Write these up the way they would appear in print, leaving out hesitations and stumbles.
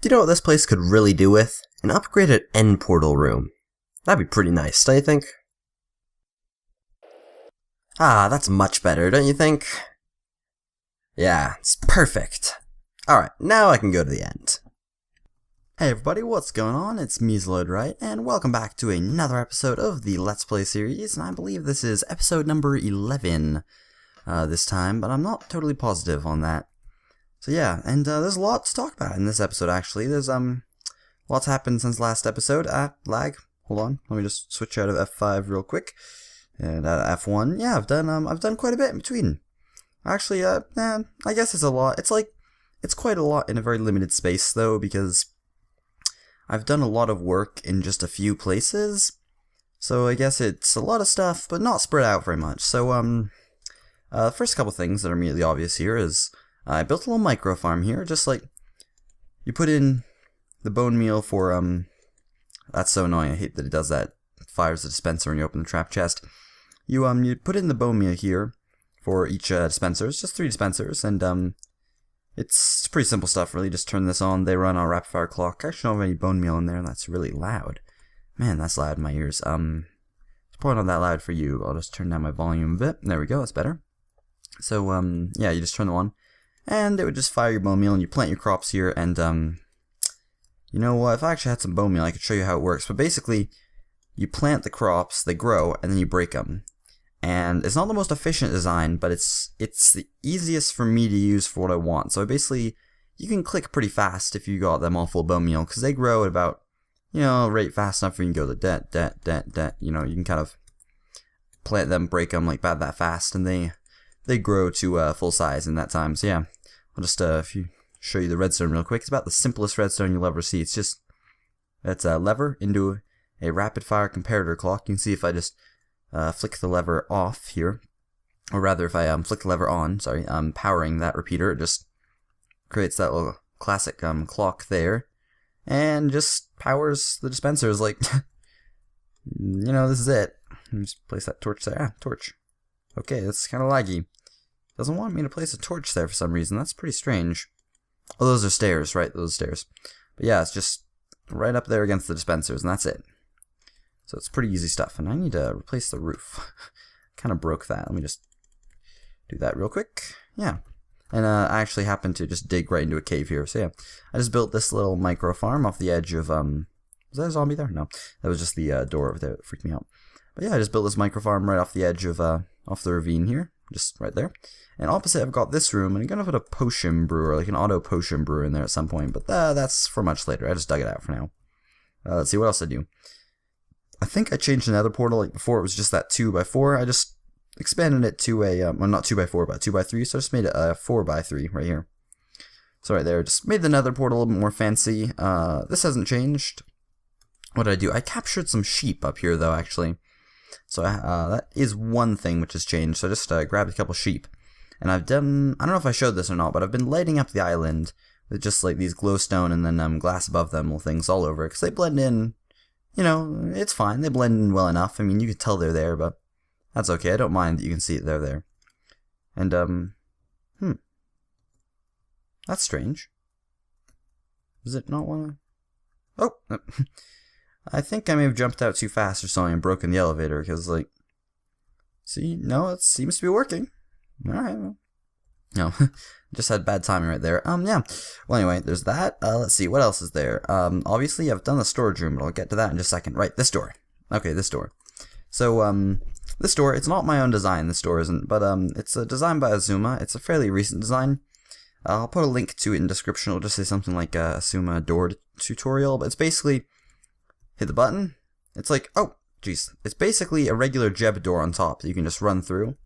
Do you know what this place could really do with? An upgraded end portal room. That'd be pretty nice, don't you think? Ah, that's much better, don't you think? Yeah, it's perfect. Alright, now I can go to the end. Hey everybody, what's going on? It's Measload, and welcome back to another episode of the Let's Play series, and I believe this is episode number 11 this time, but I'm not totally positive on that. So yeah, and there's a lot to talk about in this episode actually. There's lots happened since last episode. Lag. Hold on, let me just switch out of F5 real quick. And F1, yeah, I've done quite a bit in between. Actually, I guess it's a lot. It's quite a lot in a very limited space though, because I've done a lot of work in just a few places. So I guess it's a lot of stuff, but not spread out very much. So the first couple things that are immediately obvious here is I built a little micro farm here, just like you put in the bone meal for that's so annoying. I hate that it does that. It fires the dispenser when you open the trap chest. You put in the bone meal here for each dispenser. It's just 3 dispensers, and it's pretty simple stuff really. Just turn this on, they run on a rapid fire clock. I actually don't have any bone meal in there, and that's really loud. Man, that's loud in my ears. It's probably not that loud for you. I'll just turn down my volume a bit. There we go, that's better. So yeah, you just turn them on, and it would just fire your bone meal, and you plant your crops here, and you know what, if I actually had some bone meal I could show you how it works. But basically, you plant the crops, they grow, and then you break them. And it's not the most efficient design, but it's the easiest for me to use for what I want. So basically, you can click pretty fast if you got them all full bone meal, because they grow at about, rate fast enough for you can go to that, you can kind of plant them, break them like that fast, and they grow to full size in that time. So yeah, I'll just show you the redstone real quick. It's about the simplest redstone you'll ever see. It's a lever into a rapid fire comparator clock. You can see if I just flick the lever off here, or rather if I flick the lever on, sorry, powering that repeater, it just creates that little classic clock there, and just powers the dispensers like, this is it. Let me just place that torch there. Torch. Okay, that's kind of laggy. Doesn't want me to place a torch there for some reason. That's pretty strange. Oh, those are stairs, right? Those are stairs. But yeah, it's just right up there against the dispensers, and that's it. So it's pretty easy stuff, and I need to replace the roof. Kind of broke that. Let me just do that real quick. Yeah. And I actually happened to just dig right into a cave here. So yeah, I just built this little micro farm off the edge of, was that a zombie there? No, that was just the door over there that freaked me out. But yeah, I just built this micro farm right off the edge of, off the ravine here. Just right there. And opposite I've got this room, and I'm going to put a potion brewer, like an auto potion brewer in there at some point. But that's for much later. I just dug it out for now. Let's see what else I do. I think I changed the nether portal. Like before it was just that 2x4. I just expanded it to a, well, not 2x4, but 2x3. So I just made it a 4x3 right here. So right there, just made the nether portal a little bit more fancy. This hasn't changed. What did I do? I captured some sheep up here though, actually. So that is one thing which has changed. So I just grabbed a couple sheep. And I've done, I don't know if I showed this or not, but I've been lighting up the island with just like these glowstone and then glass above them, little things all over. Because they blend in. It's fine. They blend in well enough. I mean, you can tell they're there, but that's okay. I don't mind that you can see it, they're there. And, that's strange. Does it not want to? Oh! No. I think I may have jumped out too fast or something and broken the elevator, because, like, see? No, it seems to be working. Alright, well. No, just had bad timing right there. Yeah. Well, anyway, there's that. Let's see, what else is there? Obviously, I've done the storage room, but I'll get to that in just a second. Right, this door. Okay, this door. So, this door, it's not my own design, this door isn't, but, it's a design by Azuma. It's a fairly recent design. I'll put a link to it in the description. It'll just say something like, Azuma door tutorial, but it's basically, hit the button. It's like, oh, jeez. It's basically a regular Jeb door on top that you can just run through.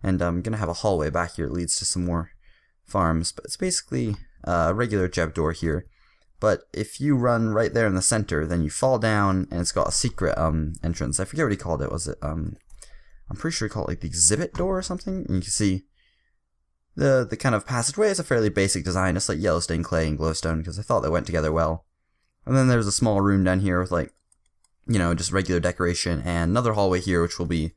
And I'm going to have a hallway back here that leads to some more farms. But it's basically a regular Jeb door here. But if you run right there in the center, then you fall down, and it's got a secret entrance. I forget what he called it. Was it, I'm pretty sure he called it like the exhibit door or something. And you can see the kind of passageway is a fairly basic design, just like yellow stained clay and glowstone, because I thought they went together well. And then there's a small room down here with like, just regular decoration, and another hallway here, which will be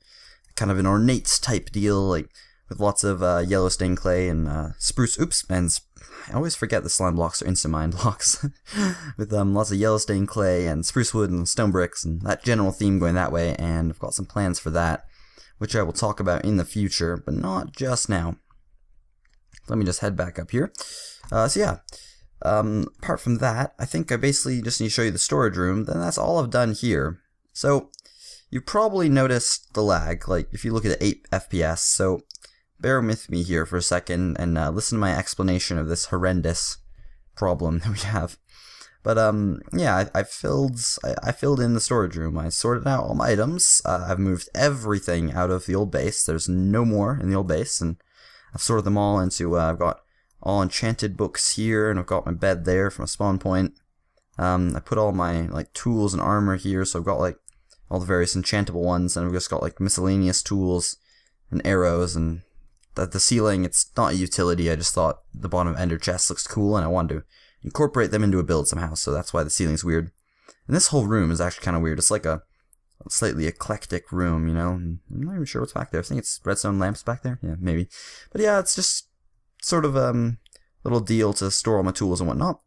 kind of an ornate type deal, like with lots of yellow stained clay and spruce, and I always forget the slime blocks are instant mine blocks. With lots of yellow stained clay and spruce wood and stone bricks and that general theme going that way, and I've got some plans for that, which I will talk about in the future, but not just now. Let me just head back up here. Apart from that, I think I basically just need to show you the storage room, then that's all I've done here. So, you probably noticed the lag, like if you look at 8 FPS, so bear with me here for a second and listen to my explanation of this horrendous problem that we have. But yeah, I filled in the storage room. I sorted out all my items. I've moved everything out of the old base. There's no more in the old base, and I've sorted them all into. I've got all enchanted books here, and I've got my bed there from a spawn point. I put all my tools and armor here, so I've got all the various enchantable ones, and I've just got miscellaneous tools and arrows, and the ceiling, it's not a utility. I just thought the bottom of ender chest looks cool, and I wanted to incorporate them into a build somehow, so that's why the ceiling's weird. And this whole room is actually kind of weird. It's like a slightly eclectic room, you know. I'm not even sure what's back there. I think it's redstone lamps back there. Yeah, maybe. But yeah, it's just sort of a little deal to store all my tools and whatnot.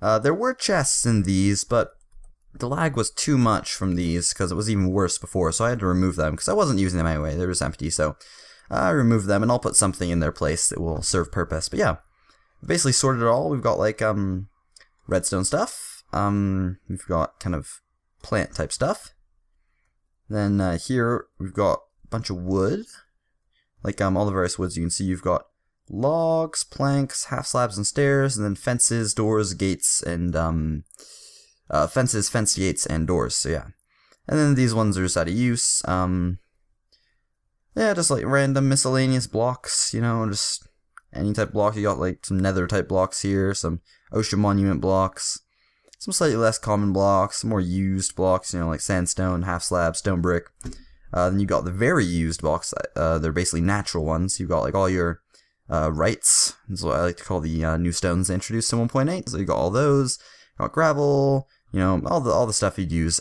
There were chests in these, but the lag was too much from these because it was even worse before, so I had to remove them because I wasn't using them anyway. They were just empty, so I removed them, and I'll put something in their place that will serve purpose. But yeah, basically sorted it all. We've got redstone stuff. We've got kind of plant type stuff. Then here we've got a bunch of wood, all the various woods you can see. You've got logs, planks, half slabs, and stairs, and then fences, doors, gates, and fences, fence gates, and doors. So yeah, and then these ones are just out of use. Yeah, just random miscellaneous blocks, you know, just any type of block. You got some nether type blocks here, some ocean monument blocks, some slightly less common blocks, some more used blocks, you know, like sandstone, half slab, stone brick. Then you got the very used blocks. They're basically natural ones. You've got all your rights. That's what I like to call the new stones they introduced in 1.8. So you got all those. You got gravel, you know, all the stuff you'd use.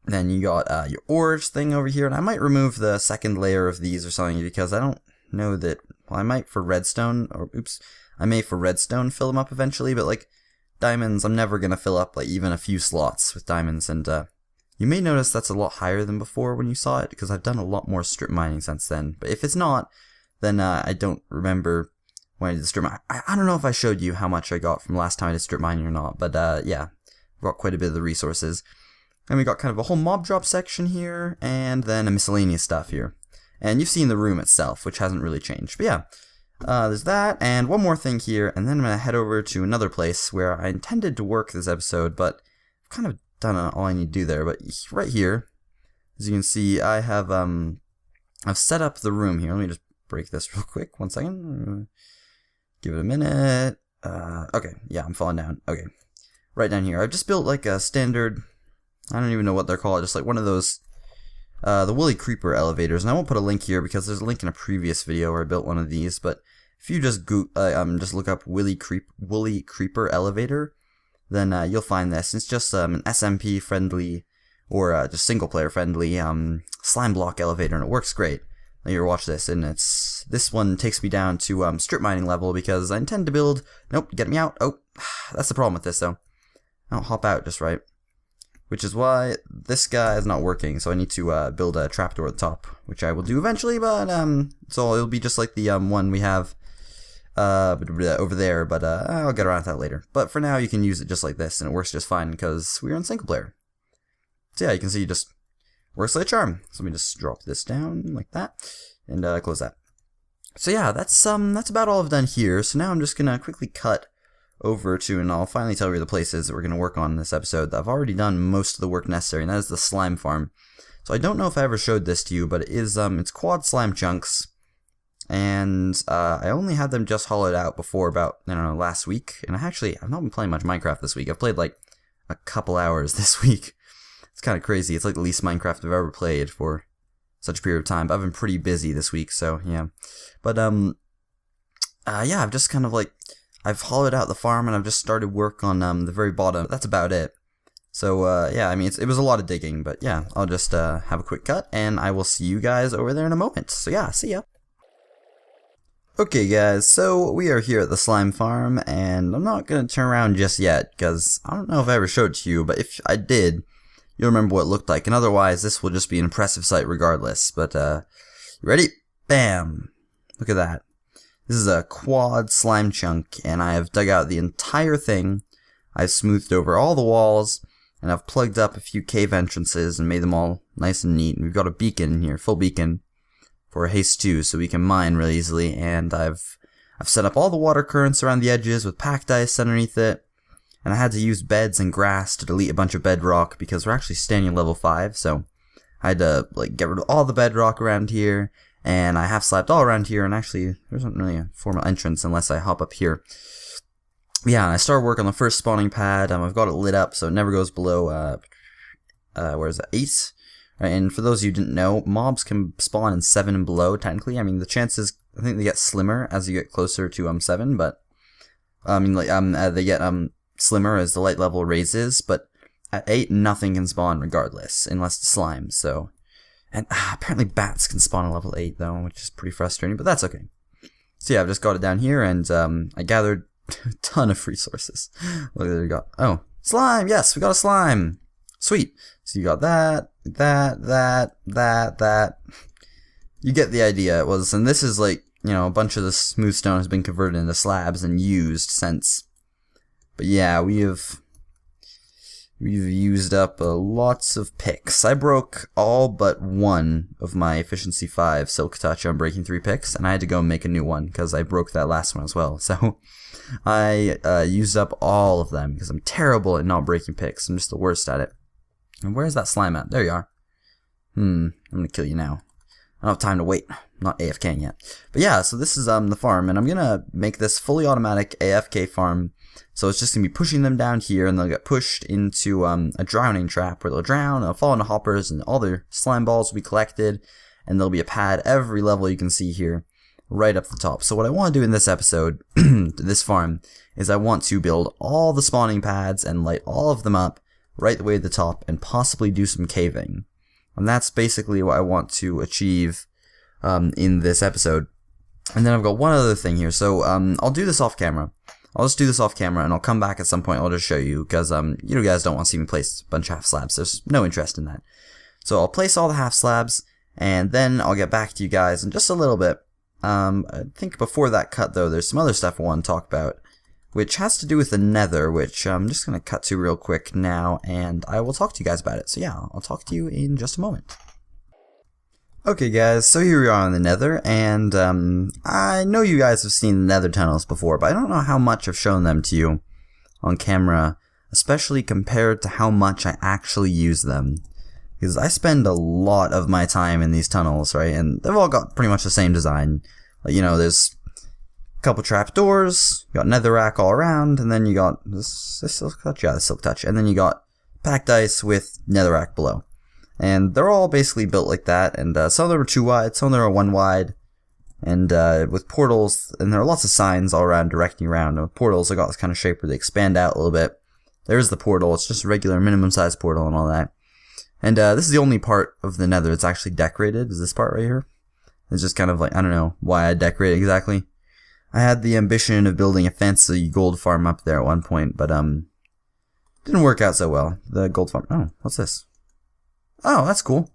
Then you got your ores thing over here, and I might remove the second layer of these or something because I don't know that. Well, I might for redstone, I may for redstone fill them up eventually, but diamonds, I'm never gonna fill up even a few slots with diamonds, and you may notice that's a lot higher than before when you saw it because I've done a lot more strip mining since then. But if it's not, then I don't remember when I did the strip mining. I don't know if I showed you how much I got from last time I did strip mining or not, but yeah, I've got quite a bit of the resources. And we got kind of a whole mob drop section here, and then a miscellaneous stuff here. And you've seen the room itself, which hasn't really changed. But yeah, there's that, and one more thing here, and then I'm going to head over to another place where I intended to work this episode, but I've kind of done all I need to do there. But right here, as you can see, I have I've set up the room here. Let me just break this real quick. 1 second. Give it a minute. Okay, yeah, I'm falling down. Okay, right down here. I've just built a standard, I don't even know what they're called, just one of those, the Woolly Creeper elevators. And I won't put a link here because there's a link in a previous video where I built one of these. But if you just look up Woolly Creeper elevator, then you'll find this. It's just an SMP friendly or just single player friendly slime block elevator, and it works great. Now here, watch this, and this one takes me down to strip mining level because I intend to build. Nope, get me out. Oh, that's the problem with this though. I don't hop out just right. Which is why this guy is not working, so I need to build a trapdoor at the top, which I will do eventually, but so it'll be just like the one we have over there, but I'll get around to that later. But for now, you can use it just like this, and it works just fine because we're on single player. So yeah, you can see it just works like a charm. So let me just drop this down like that, and close that. So yeah, that's about all I've done here. So now I'm just gonna quickly cut over to, and I'll finally tell you the places that we're going to work on in this episode. I've already done most of the work necessary, and that is the slime farm. So I don't know if I ever showed this to you, but it is, it's quad slime chunks, and I only had them just hollowed out before about, I don't know, last week, and I've not been playing much Minecraft this week. I've played a couple hours this week. It's kind of crazy. It's the least Minecraft I've ever played for such a period of time, but I've been pretty busy this week, so yeah. But, yeah, I've just kind of I've hollowed out the farm, and I've just started work on the very bottom. That's about it. So, yeah, I mean, it was a lot of digging, but yeah, I'll just have a quick cut, and I will see you guys over there in a moment. So yeah, see ya. Okay guys, so we are here at the slime farm, and I'm not going to turn around just yet, because I don't know if I ever showed it to you, but if I did, you'll remember what it looked like, and otherwise this will just be an impressive sight regardless. But, you ready? Bam! Look at that. This is a quad slime chunk, and I have dug out the entire thing. I've smoothed over all the walls, and I've plugged up a few cave entrances and made them all nice and neat. And we've got a beacon here, full beacon, for haste 2, so we can mine really easily. And I've set up all the water currents around the edges with packed ice underneath it. And I had to use beds and grass to delete a bunch of bedrock because we're actually standing at level 5, so I had to get rid of all the bedrock around here. And I half slabbed all around here, and actually there isn't really a formal entrance unless I hop up here. Yeah, and I started work on the first spawning pad. I've got it lit up so it never goes below where is it, 8? Right, and for those of you who didn't know, mobs can spawn in 7 and below, technically. I mean, the chances, I think they get slimmer as you get closer to 7, but I mean, they get slimmer as the light level raises, but at 8 nothing can spawn regardless, unless it's slime. So, and apparently bats can spawn at level 8 though, which is pretty frustrating, but that's okay. So yeah, I've just got it down here, and I gathered a ton of resources. Look at it, we got, oh, slime, yes, we got a slime. Sweet. So you got that. You get the idea. It was, and this is like, you know, a bunch of the smooth stone has been converted into slabs and used since. But yeah, we've used up lots of picks. I broke all but one of my efficiency 5 silk touch on breaking 3 picks, and I had to go and make a new one because I broke that last one as well. So I used up all of them because I'm terrible at not breaking picks. I'm just the worst at it. And where's that slime at? There you are. I'm gonna kill you now. I don't have time to wait. I'm not AFKing yet. But yeah, so this is the farm, and I'm gonna make this fully automatic AFK farm. So it's just gonna be pushing them down here, and they'll get pushed into a drowning trap where they'll drown, and they'll fall into hoppers, and all their slime balls will be collected, and there'll be a pad every level you can see here, right up the top. So what I want to do in this episode, this farm, is I want to build all the spawning pads and light all of them up right the way to the top, and possibly do some caving. And that's basically what I want to achieve in this episode. And then I've got one other thing here. So I'll do this off camera. I'll just do this off camera, and I'll come back at some point. I'll just show you, because you guys don't want to see me place a bunch of half slabs. There's no interest in that. So I'll place all the half slabs, and then I'll get back to you guys in just a little bit. I think before that cut, though, there's some other stuff I want to talk about, which has to do with the nether, which I'm just going to cut to real quick now, and I will talk to you guys about it. So yeah, I'll talk to you in just a moment. Okay guys, so here we are in the nether, and I know you guys have seen the nether tunnels before, but I don't know how much I've shown them to you on camera, especially compared to how much I actually use them. Because I spend a lot of my time in these tunnels, right, and they've all got pretty much the same design. Like, you know, there's couple trapdoors, you got netherrack all around, and then you got this silk touch, yeah, the silk touch, and then you got packed ice with netherrack below. And they're all basically built like that, and some of them are 2 wide, some of them are 1 wide, and with portals, and there are lots of signs all around directing you around. And with portals, they got this kind of shape where they expand out a little bit. There's the portal, it's just a regular minimum size portal and all that. And this is the only part of the nether that's actually decorated, is this part right here. It's just kind of like, I don't know why I decorate it exactly. I had the ambition of building a fancy gold farm up there at one point, but didn't work out so well. The gold farm, oh, what's this? Oh, that's cool.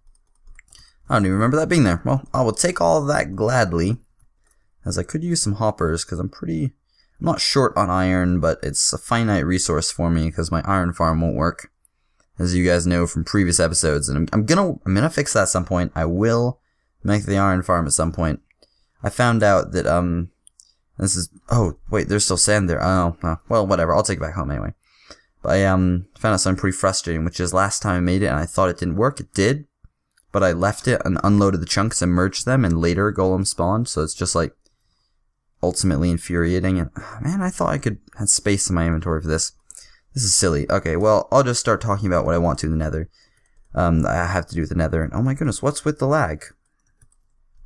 I don't even remember that being there. Well, I will take all of that gladly, as I could use some hoppers, because I'm not short on iron, but it's a finite resource for me, because my iron farm won't work, as you guys know from previous episodes, and I'm gonna fix that at some point. I will make the iron farm at some point. I found out that, this is, oh, wait, there's still sand there. Oh, well, whatever, I'll take it back home anyway. But I found out something pretty frustrating, which is last time I made it and I thought it didn't work. It did, but I left it and unloaded the chunks and merged them, and later golem spawned, so it's just like ultimately infuriating. And man, I thought I could have space in my inventory for this. This is silly. Okay, well, I'll just start talking about what I want to in the nether. I have to do with the nether, and oh my goodness, what's with the lag?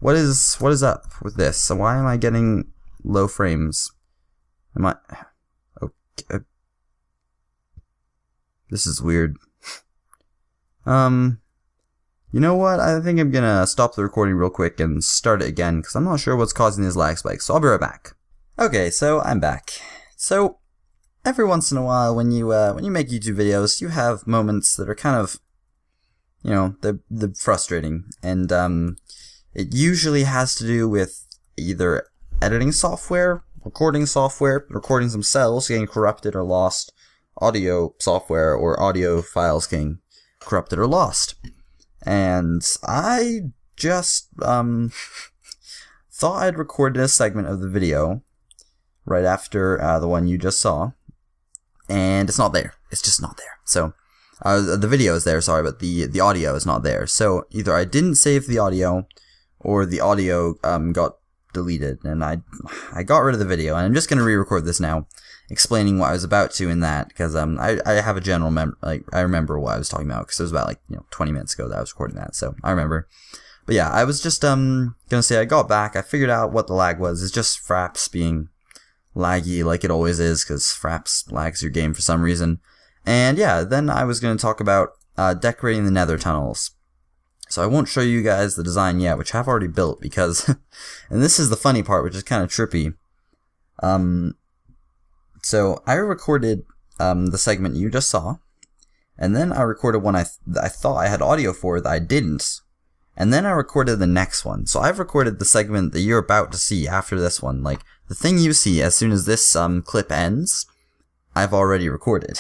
What is up with this? So why am I getting low frames? Am I... Okay. This is weird. Yeah, You know what? I think I'm gonna stop the recording real quick and start it again, because I'm not sure what's causing these lag spikes, so I'll be right back. Okay, so I'm back. So, every once in a while, when you make YouTube videos, you have moments that are kind of, they're frustrating, and it usually has to do with either editing software, recordings themselves getting corrupted or lost, audio software or audio files getting corrupted or lost. And I just thought I'd recorded a segment of the video right after the one you just saw, and it's not there. It's just not there. So the video is there, sorry, but the audio is not there. So either I didn't save the audio, or the audio got deleted, and I got rid of the video, and I'm just gonna re-record this now, explaining what I was about to in that, because I have a general I remember what I was talking about, because it was about 20 minutes ago that I was recording that, so I remember. But yeah, I was just gonna say I got back, I figured out what the lag was. It's just Fraps being laggy like it always is, because Fraps lags your game for some reason. And yeah, then I was gonna talk about decorating the nether tunnels. So I won't show you guys the design yet, which I've already built, because, and this is the funny part, which is kind of trippy. So I recorded the segment you just saw, and then I recorded one I thought I had audio for that I didn't, and then I recorded the next one. So I've recorded the segment that you're about to see after this one. Like, the thing you see as soon as this clip ends, I've already recorded.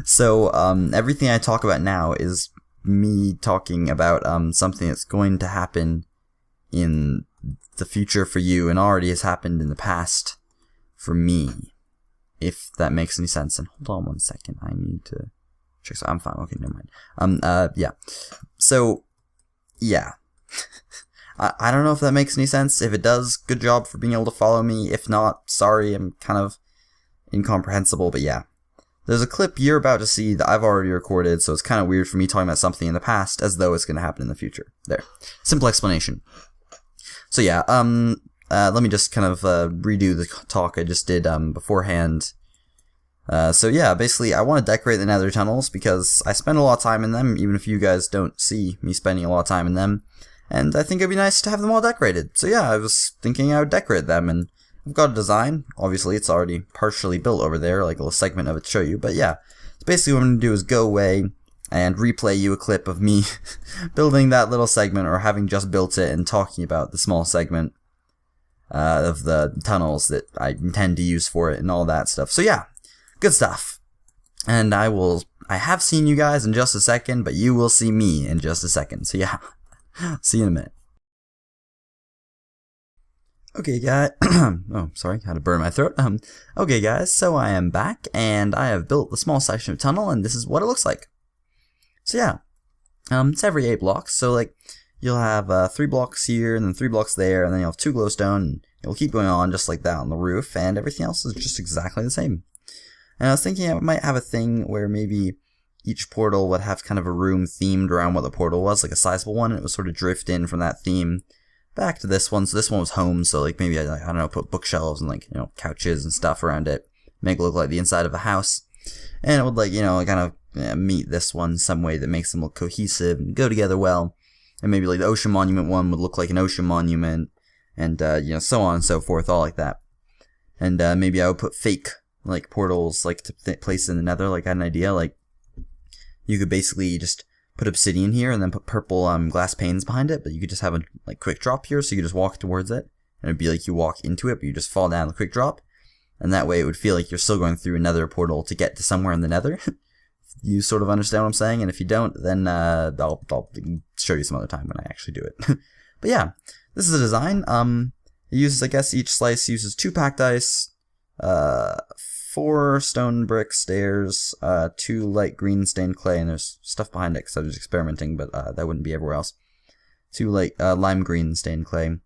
So everything I talk about now is me talking about something that's going to happen in the future for you, and already has happened in the past for me, if that makes any sense. And hold on one second, I need to check. So I'm fine. Okay, never mind. Yeah. So, yeah. I don't know if that makes any sense. If it does, good job for being able to follow me. If not, sorry, I'm kind of incomprehensible. But yeah. There's a clip you're about to see that I've already recorded, so it's kind of weird for me talking about something in the past as though it's going to happen in the future. There. Simple explanation. So yeah, let me just kind of redo the talk I just did beforehand. So yeah, basically I want to decorate the nether tunnels because I spend a lot of time in them, even if you guys don't see me spending a lot of time in them. And I think it'd be nice to have them all decorated. So yeah, I was thinking I would decorate them, and I've got a design. Obviously, it's already partially built over there, like a little segment of it to show you. But yeah, so basically what I'm going to do is go away and replay you a clip of me building that little segment, or having just built it and talking about the small segment of the tunnels that I intend to use for it and all that stuff. So yeah, good stuff. And I have seen you guys in just a second, but you will see me in just a second. So yeah, see you in a minute. Okay, guys. Oh, sorry, had to burn my throat. Okay, guys. So I am back, and I have built the small section of tunnel, and this is what it looks like. So yeah, it's every 8 blocks. So like, you'll have 3 blocks here, and then 3 blocks there, and then you'll have 2 glowstone, and it'll keep going on just like that on the roof, and everything else is just exactly the same. And I was thinking I might have a thing where maybe each portal would have kind of a room themed around what the portal was, like a sizable one, and it would sort of drift in from that theme back to this one. So this one was home, so like maybe I don't know, put bookshelves and couches and stuff around it, make it look like the inside of a house, and it would kind of meet this one some way that makes them look cohesive and go together well. And maybe like the ocean monument one would look like an ocean monument, and so on and so forth, all like that. And maybe I would put fake like portals like to place in the nether. Like I had an idea, like you could basically just put obsidian here and then put purple glass panes behind it, but you could just have a quick drop here, so you could just walk towards it, and it'd be like you walk into it, but you just fall down the quick drop, and that way it would feel like you're still going through another portal to get to somewhere in the nether. You sort of understand what I'm saying, and if you don't, then I'll show you some other time when I actually do it. But yeah, this is a design. It uses, I guess, each slice uses 2 packed ice, 4 stone brick stairs, 2 light green stained clay, and there's stuff behind it because I was experimenting, but that wouldn't be everywhere else. 2 lime green stained clay,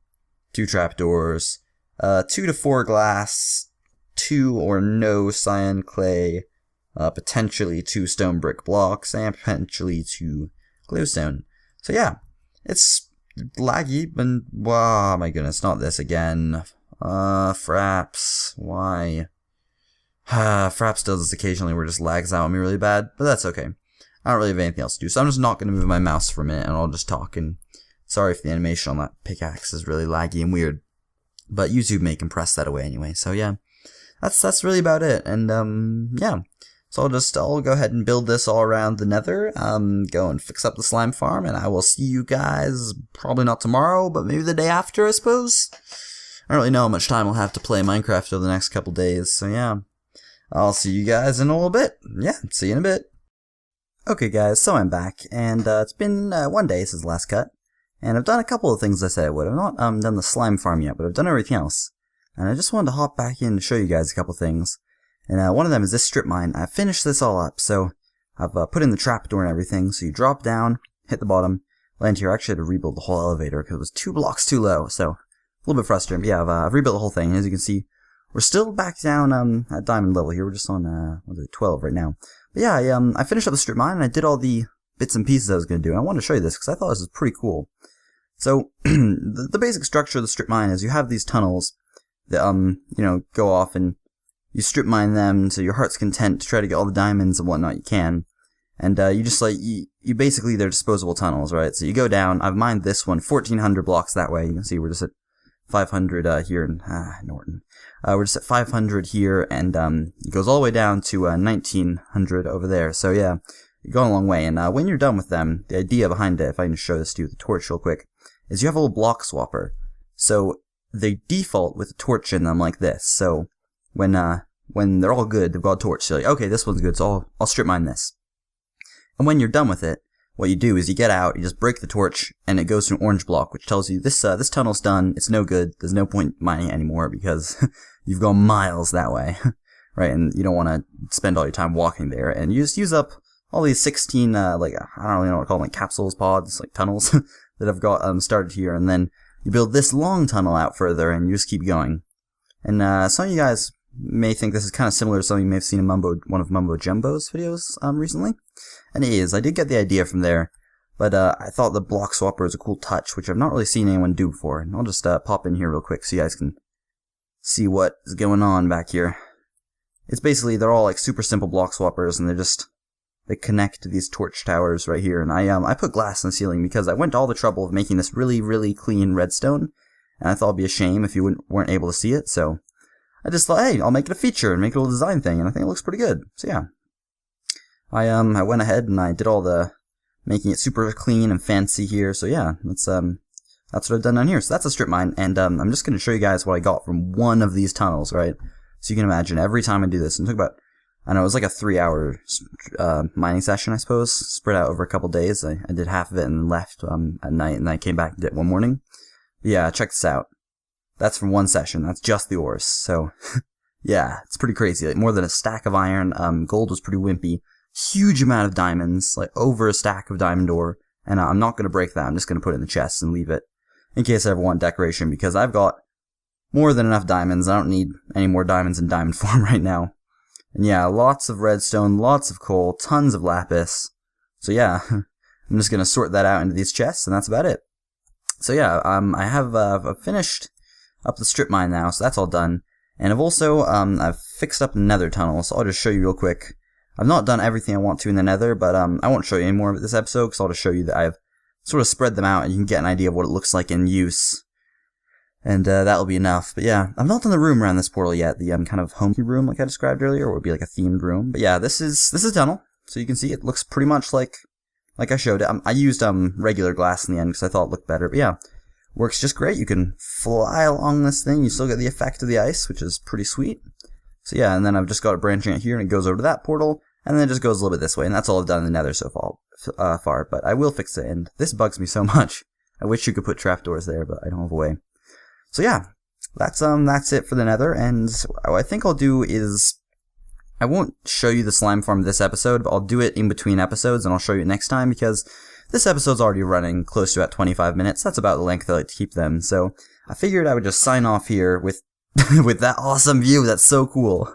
2 trapdoors, 2 to 4 glass, 2 or no cyan clay, potentially 2 stone brick blocks, and potentially 2 glowstone. So yeah, it's laggy, but wow, my goodness, not this again. Fraps, why? Fraps does this occasionally where it just lags out on me really bad, but that's okay. I don't really have anything else to do, so I'm just not going to move my mouse for a minute, and I'll just talk. And sorry if the animation on that pickaxe is really laggy and weird, but YouTube may compress that away anyway. So yeah, that's really about it. And yeah, so I'll go ahead and build this all around the Nether. Go and fix up the slime farm, and I will see you guys probably not tomorrow, but maybe the day after, I suppose. I don't really know how much time I'll have to play Minecraft over the next couple days. So yeah, I'll see you guys in a little bit. Yeah, see you in a bit. Okay guys, so I'm back, and it's been 1 day since the last cut, and I've done a couple of things I said I would. I've not done the slime farm yet, but I've done everything else. And I just wanted to hop back in to show you guys a couple things. And one of them is this strip mine. I finished this all up, so I've put in the trapdoor and everything, so you drop down, hit the bottom, land here. I actually had to rebuild the whole elevator because it was 2 blocks too low, so a little bit frustrating. But yeah, I've rebuilt the whole thing. As you can see, we're still back down at diamond level here. We're just on 12 right now. But yeah, I finished up the strip mine, and I did all the bits and pieces I was going to do, and I wanted to show you this, because I thought this was pretty cool. So, the basic structure of the strip mine is you have these tunnels that, go off, and you strip mine them to your heart's content to try to get all the diamonds and whatnot you can. And, you just, you basically, they're disposable tunnels, right? So you go down, I've mined this one, 1,400 blocks that way. You can see we're just at 500, here in, Norton. We're just at 500 here, and it goes all the way down to 1900 over there. So yeah, you're going a long way. And when you're done with them, the idea behind it, if I can show this to you with the torch real quick, is you have a little block swapper. So they default with a torch in them like this. So when they're all good, they've got a torch. So you're like, okay, this one's good, so I'll strip mine this. And when you're done with it, what you do is you get out, you just break the torch, and it goes to an orange block, which tells you this tunnel's done, it's no good, there's no point mining it anymore because you've gone miles that way, right? And you don't want to spend all your time walking there, and you just use up all these 16, I don't really know what to call them, like capsules, pods, like tunnels that I've got started here, and then you build this long tunnel out further, and you just keep going. And some of you guys may think this is kind of similar to something you may have seen in one of Mumbo Jumbo's videos recently. And it is. I did get the idea from there, but I thought the block swapper is a cool touch, which I've not really seen anyone do before. And I'll just pop in here real quick so you guys can see what is going on back here. It's basically, they're all like super simple block swappers, and they connect to these torch towers right here. And I put glass in the ceiling because I went to all the trouble of making this really, really clean redstone, and I thought it'd be a shame if you weren't able to see it, so I just thought, hey, I'll make it a feature and make it a little design thing, and I think it looks pretty good. So yeah. I went ahead and I did all the making it super clean and fancy here. So yeah, that's what I've done down here. So that's a strip mine, and I'm just going to show you guys what I got from one of these tunnels, right? So you can imagine every time I do this, and it took about, I know, it was like a 3-hour mining session, I suppose, spread out over a couple days. I did half of it and left at night, and then I came back and did it one morning. But yeah, check this out. That's from one session. That's just the ores. So yeah, it's pretty crazy. Like more than a stack of iron. Gold was pretty wimpy. Huge amount of diamonds, like over a stack of diamond ore, and I'm not going to break that. I'm just going to put it in the chest and leave it in case I ever want decoration, because I've got more than enough diamonds. I don't need any more diamonds in diamond form right now. And yeah, lots of redstone, lots of coal, tons of lapis. So yeah, I'm just going to sort that out into these chests, and that's about it. So yeah, I have I've finished up the strip mine now, so that's all done. And I've also I've fixed up the nether tunnel, so I'll just show you real quick. I've not done everything I want to in the nether, but I won't show you any more of it this episode, because I'll just show you that I've sort of spread them out, and you can get an idea of what it looks like in use. And that'll be enough. But yeah, I've not done the room around this portal yet, the kind of homey room like I described earlier, or it would be like a themed room. But yeah, this is a tunnel, so you can see it looks pretty much like I showed it. I used regular glass in the end because I thought it looked better, but yeah, works just great. You can fly along this thing, you still get the effect of the ice, which is pretty sweet. So yeah, and then I've just got it branching out here, and it goes over to that portal, and then it just goes a little bit this way, and that's all I've done in the nether so far, but I will fix it, and this bugs me so much. I wish you could put trapdoors there, but I don't have a way. So yeah, that's it for the nether, and what I think I'll do is, I won't show you the slime farm this episode, but I'll do it in between episodes, and I'll show you it next time, because this episode's already running close to about 25 minutes. That's about the length I like to keep them, so I figured I would just sign off here with with that awesome view. That's so cool.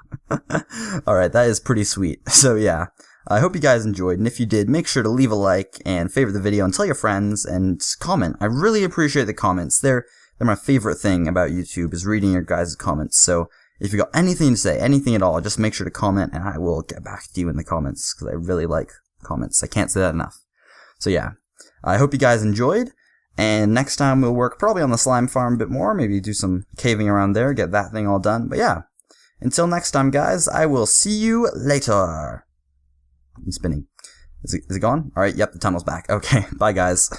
Alright, that is pretty sweet. So yeah, I hope you guys enjoyed, and if you did, make sure to leave a like and favorite the video and tell your friends and comment. I really appreciate the comments. They're my favorite thing about YouTube, is reading your guys' comments. So if you got anything to say, anything at all, just make sure to comment, and I will get back to you in the comments, because I really like comments. I can't say that enough. So yeah, I hope you guys enjoyed, and next time we'll work probably on the slime farm a bit more, maybe do some caving around there, get that thing all done. But yeah, until next time, guys, I will see you later. I'm spinning. Is it gone? Alright, yep, the tunnel's back. Okay, bye guys.